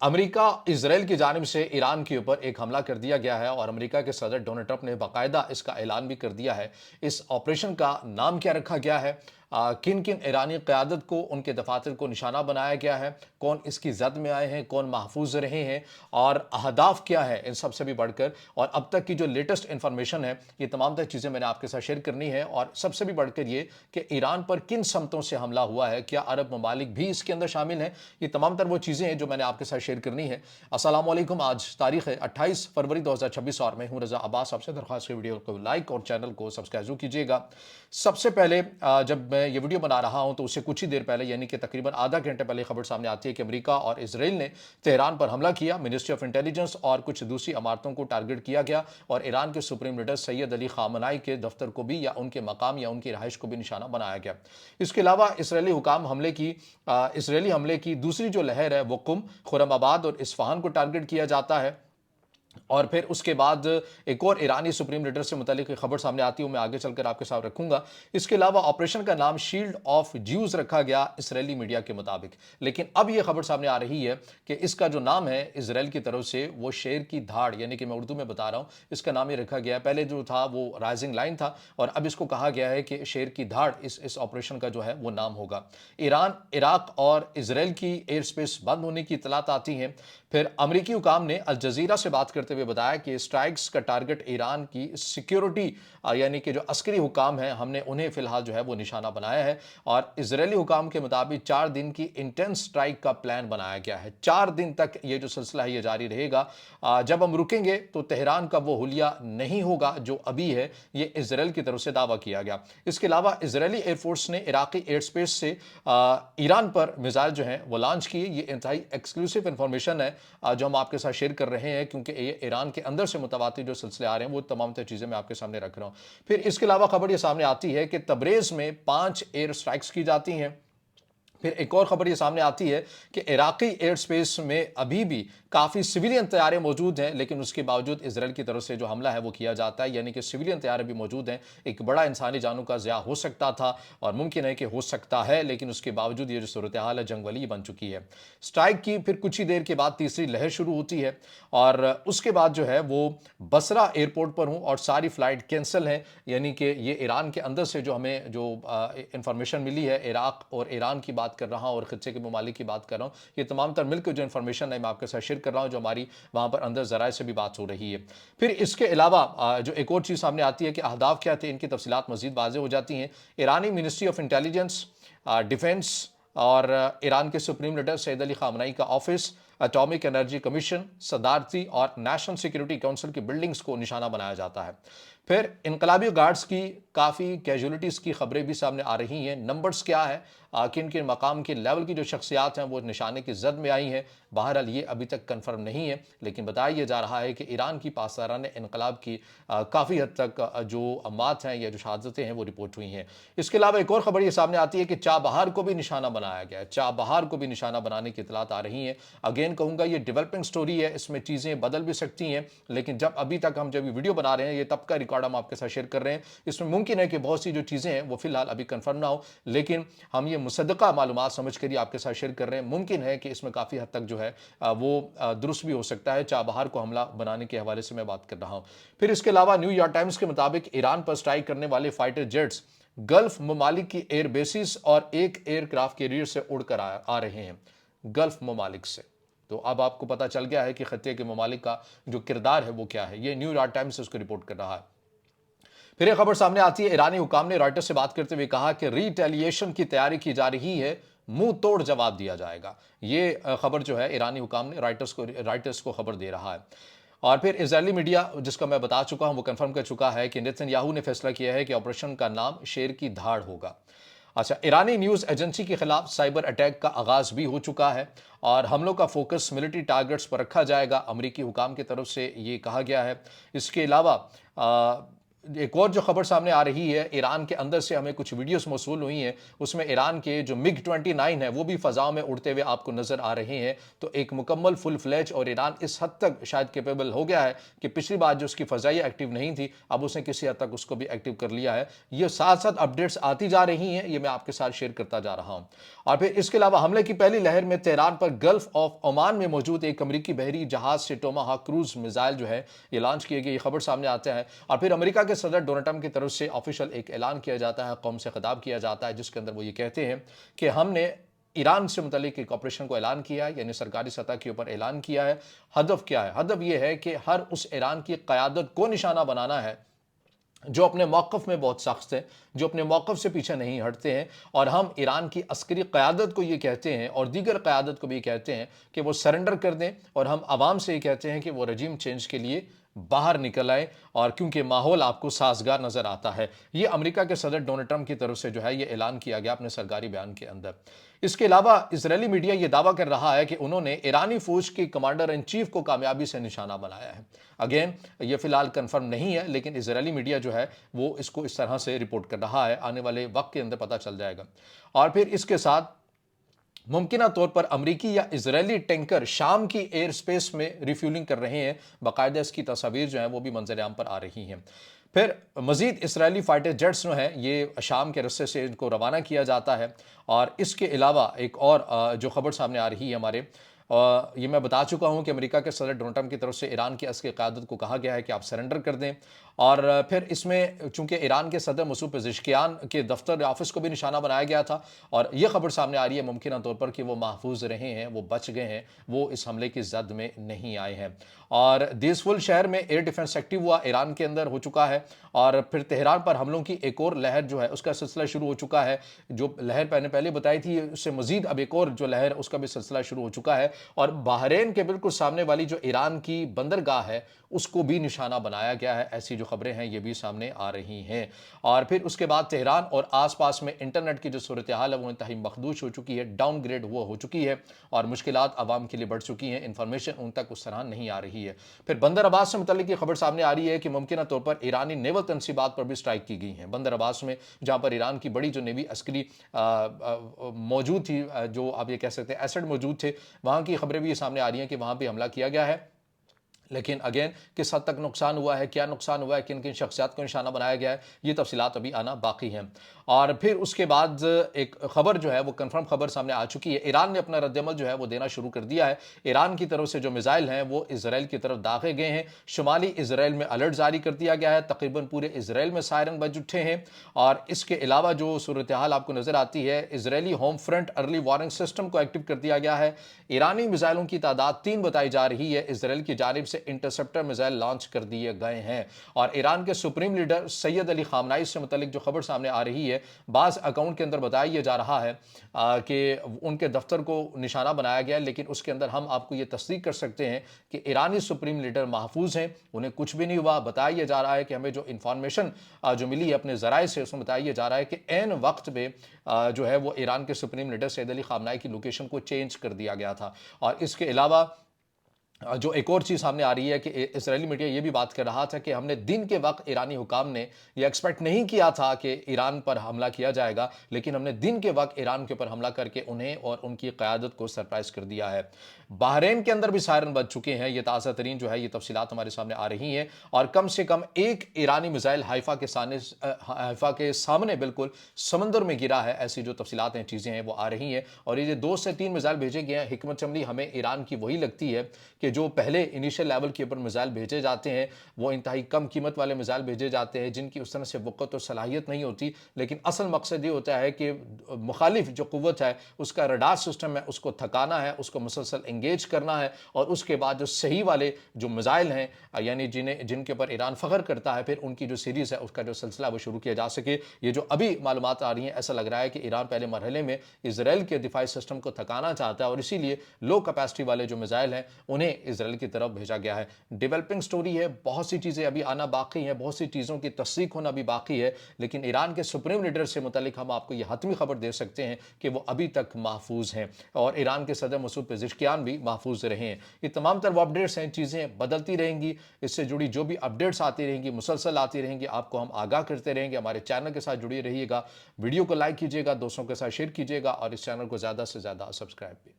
America Israel की जानिब से ईरान के ऊपर एक हमला कर दिया गया है और अमेरिका के सदर डोनाल्ड ट्रंप ने बाकायदा इसका ऐलान भी कर दिया है। इस ऑपरेशन का नाम क्या रखा गया है, किन किन ईरानी क़यादत को, उनके दफातर को निशाना बनाया गया है, कौन इसकी जद में आए हैं, कौन महफूज रहे हैं और अहदाफ क्या है, इन सबसे भी बढ़कर और अब तक की जो लेटेस्ट इंफॉर्मेशन है, ये तमाम तर चीज़ें मैंने आपके साथ शेयर करनी है। और सबसे भी बढ़कर ये कि ईरान पर किन समतों से हमला हुआ है, क्या अरब ममालिक भी इसके अंदर शामिल हैं, ये तमाम तर वो चीज़ें हैं जो मैंने आपके साथ शेयर करनी है। अस्सलाम वालेकुम। आज तारीख है 28 फरवरी 2026 और मैं हूं रजा अब्बास। आपसे दरख्वास्त है वीडियो को लाइक और चैनल को सब्सक्राइब जरूर कीजिएगा। सबसे पहले जब मैं ये वीडियो बना रहा हूं तो उससे कुछ ही देर पहले यानी कि तकरीबन आधा घंटे पहले खबर सामने आती है कि अमेरिका और इसराइल ने तेहरान पर हमला किया। मिनिस्ट्री ऑफ इंटेलिजेंस और कुछ दूसरी इमारतों को टारगेट किया गया और ईरान के सुप्रीम लीडर सैयद अली खामनाई के दफ्तर को भी या उनके मकाम या उनकी रहाइश को भी निशाना बनाया गया। इसके अलावा इसराइली हमले की दूसरी जो लहर है वो कुम, खुरमाबाद और इस्फहान को टारगेट किया जाता है। और फिर उसके बाद एक और ईरानी सुप्रीम लीडर से मुतालिक खबर सामने आती है, मैं आगे चलकर आपके साथ रखूंगा। इसके अलावा ऑपरेशन का नाम शील्ड ऑफ ज्यूज रखा गया इसराइली मीडिया के मुताबिक। लेकिन अब यह खबर सामने आ रही है कि इसका जो नाम है इसराइल की तरफ से वो शेर की धाड़, यानी कि मैं उर्दू में बता रहा हूं, इसका नाम ये रखा गया। पहले जो था वो राइजिंग लाइन था और अब इसको कहा गया है कि शेर की धाड़ इस ऑपरेशन का जो है वो नाम होगा। ईरान, इराक और इसराइल की एयर स्पेस बंद होने की इतलात आती हैं। फिर अमरीकी हुकाम ने अल जजीरा से बात करते हुए बताया कि स्ट्राइक्स का टारगेट ईरान की सिक्योरिटी यानी कि जो अस्करी हुकाम है, हमने उन्हें फिलहाल जो है वो निशाना बनाया है। और इजरायली हुकाम के मुताबिक 4 दिन की इंटेंस स्ट्राइक का प्लान बनाया गया है। 4 दिन तक ये जो सिलसिला है ये जारी रहेगा। जब हम रुकेंगे तो तेहरान का वो हुलिया नहीं होगा जो अभी है, ये इसराइल की तरफ से दावा किया गया। इसके अलावा इसराइली एयरफोर्स ने इराकी एयर स्पेस से ईरान पर मिसाइल जो है वो लॉन्च किए। ये इंतहाई एक्सक्लूसिव इंफॉर्मेशन है जो हम आपके साथ शेयर कर रहे हैं, क्योंकि ये ईरान के अंदर से मुतवातिर जो सिलसिले आ रहे हैं वो तमाम चीज़ें मैं आपके सामने रख रहा हूं। फिर इसके अलावा खबर ये सामने आती है कि तबरेज में 5 एयर स्ट्राइक्स की जाती हैं। फिर एक और खबर ये सामने आती है कि इराकी एयर स्पेस में अभी भी काफ़ी सिविलियन तैयारे मौजूद हैं, लेकिन उसके बावजूद इसराइल की तरफ से जो हमला है वो किया जाता है, यानी कि सिविलियन तैयारे भी मौजूद हैं। एक बड़ा इंसानी जानों का ज़िया हो सकता था और मुमकिन है कि हो सकता है, लेकिन उसके बावजूद ये जो सूरत हाल है जंग वली बन चुकी है। स्ट्राइक की फिर कुछ ही देर के बाद तीसरी लहर शुरू होती है और उसके बाद जो है वो बसरा एयरपोर्ट पर हूँ और सारी फ्लाइट कैंसिल हैं, यानी कि ये ईरान के अंदर से जो हमें जो इंफॉर्मेशन मिली है, इराक और ईरान की बात कर रहा हूं और खित्ते के ममालिक की बात कर रहा हूं, ये तमाम तर मिलकर जो इंफॉर्मेशन है मैं आपके साथ शेयर कर रहा हूं, जो हमारी वहां पर अंदर जराए से भी बात हो रही है। फिर इसके अलावा जो एक और चीज़ सामने आती है कि अहदाफ क्या थे, इनकी तफसीलात मजीद वाज़ेह हो जाती हैं। ईरानी मिनिस्ट्री ऑफ इंटेलिजेंस, डिफेंस और ईरान के सुप्रीम लीडर सैयद अली खामनाई का ऑफिस, एटॉमिक एनर्जी कमीशन, सदारती और नेशनल सिक्योरिटी काउंसिल की बिल्डिंग्स को निशाना बनाया जाता है। फिर इनकलाबी गार्ड्स की काफ़ी कैजुअलिटीज़ की खबरें भी सामने आ रही हैं। नंबर्स क्या है, किन किन मकाम के लेवल की जो शख्सियात हैं वो निशाने की जद में आई हैं, बहरहाल ये अभी तक कन्फर्म नहीं है, लेकिन बताया जा रहा है कि ईरान की पासदारान इनकलाब की काफ़ी हद तक जो अमात हैं या जो शहादतें हैं वो रिपोर्ट हुई हैं। इसके अलावा एक और खबर ये सामने आती है कि चाबहार को भी निशाना बनाया गया है। चाबहार को भी निशाना बनाने की इतलात आ रही हैं। अगेन कहूँगा ये डेवलपिंग स्टोरी है, इसमें चीज़ें बदल भी सकती हैं, लेकिन जब अभी तक हम जब वीडियो बना रहे हैं ये तब का रिकॉर्ड हम आपके साथ शेयर कर रहे हैं। इसमें मुमकिन है कि बहुत सी जो चीज़ें हैं वो फिलहाल अभी कन्फर्म ना हो, लेकिन हम ये मुसद्दका मालूमात समझ कर ही आपके साथ शेयर कर रहे हैं। मुमकिन है कि इसमें काफ़ी हद तक जो है वो दुरुस्त भी हो सकता है। चाबहार को हमला बनाने के हवाले से मैं बात कर रहा हूँ। फिर इसके अलावा न्यूयॉर्क टाइम्स के मुताबिक ईरान पर स्ट्राइक करने वाले फाइटर जेट्स गल्फ ममालिक की एयर बेसिस और एक एयरक्राफ्ट कैरियर से उड़कर आ रहे हैं, गल्फ ममालिक से। तो अब आपको पता चल गया है कि खत्ते के ममालिक का जो किरदार है वो क्या है। ये न्यूयॉर्क टाइम्स उसको रिपोर्ट कर रहा है। फिर एक खबर सामने आती है, ईरानी हुकाम ने रॉयटर्स से बात करते हुए कहा कि रिटेलिएशन की तैयारी की जा रही है, मुंह तोड़ जवाब दिया जाएगा। ये खबर जो है ईरानी हुकाम ने राइटर्स को खबर दे रहा है। और फिर इजरायली मीडिया, जिसका मैं बता चुका हूं, वो कंफर्म कर चुका है कि नेतन्याहू ने फैसला किया है कि ऑपरेशन का नाम शेर की धाड़ होगा। अच्छा, ईरानी न्यूज़ एजेंसी के खिलाफ साइबर अटैक का आगाज भी हो चुका है और हमलों का फोकस मिलिट्री टारगेट्स पर रखा जाएगा, अमरीकी हुकाम की तरफ से ये कहा गया है। इसके अलावा एक और जो खबर सामने आ रही है, ईरान के अंदर से हमें कुछ वीडियोस मौसूल हुई हैं, उसमें ईरान के जो MiG-29 है वो भी फ़ज़ाओं में उड़ते हुए आपको नज़र आ रहे हैं। तो एक मुकम्मल फुल फ्लैज, और ईरान इस हद तक शायद कैपेबल हो गया है कि पिछली बार जो उसकी फ़ज़ाई एक्टिव नहीं थी, अब उसने किसी हद तक उसको भी एक्टिव कर लिया है। ये साथ-साथ अपडेट्स आती जा रही हैं, ये मैं आपके साथ शेयर करता जा रहा हूँ। और फिर इसके अलावा हमले की पहली लहर में तेहरान पर गल्फ ऑफ ओमान में मौजूद एक अमेरिकी बहरी जहाज से टोमाहाक क्रूज मिसाइल जो है ये लॉन्च किए गए, ये खबर सामने आते हैं। और फिर अमेरिका के सदर डोनाल्ड ट्रंप की तरफ से ऑफिशियल एक ऐलान किया जाता है, कौम से खिताब किया जाता है, जिसके अंदर वो ये कहते हैं कि हमने ईरान से मुतल्लिक एक ऑपरेशन को ऐलान किया है, यानी सरकारी सतह के ऊपर ऐलान किया है। हदफ क्या है? हदफ यह है कि हर उस ईरान की क़यादत को निशाना बनाना है जो अपने मौक़िफ़ में बहुत सख्त है, जो अपने मौक़िफ़ से पीछे नहीं हटते हैं। और हम ईरान की अस्करी क़यादत को ये कहते हैं और दीगर क़यादत को भी कहते हैं कि वो सरेंडर कर दें, और हम आवाम से ये कहते हैं कि वो रजीम चेंज के लिए बाहर निकल आए, और क्योंकि माहौल आपको साजगार नज़र आता है। ये अमेरिका के सदर डोनाल्ड ट्रंप की तरफ से जो है ये ऐलान किया गया अपने सरकारी बयान के अंदर। इसके अलावा इजरायली मीडिया ये दावा कर रहा है कि उन्होंने ईरानी फौज के कमांडर इन चीफ को कामयाबी से निशाना बनाया है। अगेन ये फिलहाल कंफर्म नहीं है, लेकिन इजरायली मीडिया जो है वो इसको इस तरह से रिपोर्ट कर रहा है। आने वाले वक्त के अंदर पता चल जाएगा। और फिर इसके साथ मुमकिना तौर पर अमरीकी या इजरायली टैंकर शाम की एयर स्पेस में रिफ्यूलिंग कर रहे हैं। बाकायदा इसकी तस्वीर जो है वो भी मंजर-ए-आम पर आ रही हैं। फिर मजीद इसराइली फाइटर जेट्स जो हैं ये शाम के रस्ते से इनको रवाना किया जाता है। और इसके अलावा एक और जो खबर सामने आ रही है हमारे, ये मैं बता चुका हूं कि अमेरिका के सदर डोनाल्ड ट्रंप की तरफ से ईरान की अस्करी क़यादत को कहा गया है कि आप सरेंडर कर दें। और फिर इसमें चूंकि ईरान के सदर मसूद पेज़ेश्कियान के दफ्तर ऑफिस को भी निशाना बनाया गया था, और यह खबर सामने आ रही है मुमकिन तौर पर कि वो महफूज रहे हैं, वो बच गए हैं, वो इस हमले की जद में नहीं आए हैं। और देसफुल शहर में एयर डिफेंस एक्टिव हुआ, ईरान के अंदर हो चुका है। और फिर तेहरान पर हमलों की एक और लहर जो है उसका सिलसिला शुरू हो चुका है। जो लहर मैंने पहले बताई थी उससे मजीद अब एक और जो लहर उसका भी सिलसिला शुरू हो चुका है। और बहरीन के बिल्कुल सामने वाली जो ईरान की बंदरगाह है उसको भी निशाना बनाया गया है। ऐसी जो खबरें हैं ये भी सामने आ रही हैं। और फिर उसके बाद तेहरान और आसपास में इंटरनेट की जो सूरत हाल है वो इंतहाई मखदूश हो चुकी है, डाउनग्रेड वो हो चुकी है, और मुश्किलात आवाम के लिए बढ़ चुकी हैं। इंफॉर्मेशन उन तक उस तरह नहीं आ रही है। फिर बंदर अब्बास से मुतल्लिक ये खबर सामने आ रही है कि मुमकिन तौर पर ईरानी नेवल तनसीबात पर भी स्ट्राइक की गई है बंदर अब्बास में, जहां पर ईरान की बड़ी जो नेवी अस्करी मौजूद थी, जो आप ये कह सकते हैं एसेट मौजूद थे, वहां की खबरें भी सामने आ रही हैं कि वहां भी हमला किया गया है। लेकिन अगेन किस हद तक नुकसान हुआ है, क्या नुकसान हुआ है, किन किन शख्सियात को निशाना बनाया गया है, ये तफसीलात अभी आना बाकी हैं। और फिर उसके बाद एक खबर जो है वो कंफर्म खबर सामने आ चुकी है। ईरान ने अपना रद्दमल जो है वो देना शुरू कर दिया है। ईरान की तरफ से जो मिसाइल हैं वो इसराइल की तरफ दागे गए हैं। शुमाली इसराइल में अलर्ट जारी कर दिया गया है, तकरीबन पूरे इसराइल में सायरन बज उठे हैं। और इसके अलावा जो सूरत हाल आपको नजर आती है, Israeli home front early warning system को एक्टिव कर दिया गया है। ईरानी मिसाइलों की तादाद 3 बताई जा रही है। इसराइल की जानिब से इंटरसेप्टर मिसाइल लॉन्च कर दिए गए हैं। और ईरान के सुप्रीम लीडर सैयद अली खामनाई से मुतल्लिक जो खबर सामने आ रही है, बाज़ अकाउंट के अंदर बताया यह जा रहा है कि उनके दफ्तर को निशाना बनाया गया, लेकिन उसके अंदर हम आपको यह तस्दीक कर सकते हैं कि ईरानी सुप्रीम लीडर महफूज हैं, उन्हें कुछ भी नहीं हुआ। बताया यह जा रहा है कि हमें जो इंफॉर्मेशन जो मिली है अपने ज़राए से, उसमें बताया यह जा रहा है कि ऐन वक्त पे जो है वो ईरान के सुप्रीम लीडर सैयद अली खामनाई की लोकेशन को चेंज कर दिया गया था। और इसके अलावा जो एक और चीज़ सामने आ रही है कि इजरायली मीडिया ये भी बात कर रहा था कि हमने दिन के वक्त ईरानी हुकाम ने ये एक्सपेक्ट नहीं किया था कि ईरान पर हमला किया जाएगा, लेकिन हमने दिन के वक्त ईरान के ऊपर हमला करके उन्हें और उनकी क़यादत को सरप्राइज कर दिया है। बहरीन के अंदर भी सायरन बज चुके हैं। ये ताज़ा तरीन जो है ये तफसीलात हमारे सामने आ रही हैं। और कम से कम एक ईरानी मिसाइल हाइफा के सामने बिल्कुल समंदर में गिरा है। ऐसी जो तफसीलात हैं, चीज़ें हैं वो आ रही हैं। और ये 2 से 3 मिसाइल भेजे गए हैं। हिकमत अमली हमें ईरान की वही लगती है कि जो पहले इनिशियल लेवल के ऊपर मिसाइल भेजे जाते हैं वो इंतहाई कम कीमत वाले मिसाइल भेजे जाते हैं, जिनकी उस तरह से वक़्त और सलाहियत नहीं होती। लेकिन असल मकसद ये होता है कि मुखालिफ जो क़ुव्वत है उसका रडार सिस्टम है उसको थकाना है, उसको मुसलसल एंगेज करना है। और उसके बाद जो सही वाले जो मिसाइल हैं, यानी जिनके ऊपर ईरान फ़ख्र करता है, फिर उनकी जो सीरीज़ है उसका जो सिलसिला वो शुरू किया जा सके। ये जो अभी मालूमात आ रही हैं, ऐसा लग रहा है कि ईरान पहले मरहले में इसराइल के दिफाई सिस्टम को थकाना चाहता है, और इसीलिए लो कैपेसिटी वाले जो मिसाइल हैं उन्हें उन्हें इसराइल की तरफ भेजा गया है। डेवलपिंग स्टोरी है, बहुत सी चीज़ें अभी आना बाकी है, बहुत सी चीज़ों की तस्दीक होना भी बाकी है, लेकिन ईरान के सुप्रीम लीडर से मुतालिक हम आपको यह हतमी खबर दे सकते हैं कि वो अभी तक महफूज हैं और ईरान के सदर मसूद पेज़ेश्कियान भी महफूज रहे हैं। ये तमाम तरह अपडेट्स हैं, चीज़ें बदलती रहेंगी, इससे जुड़ी जो भी अपडेट्स आती रहेंगी, मुसलसल आती रहेंगी, आपको हम आगाह करते रहेंगे। हमारे चैनल के साथ जुड़े रहिएगा, वीडियो को लाइक कीजिएगा, दोस्तों के साथ शेयर कीजिएगा और इस चैनल को ज़्यादा से ज़्यादा सब्सक्राइब भी।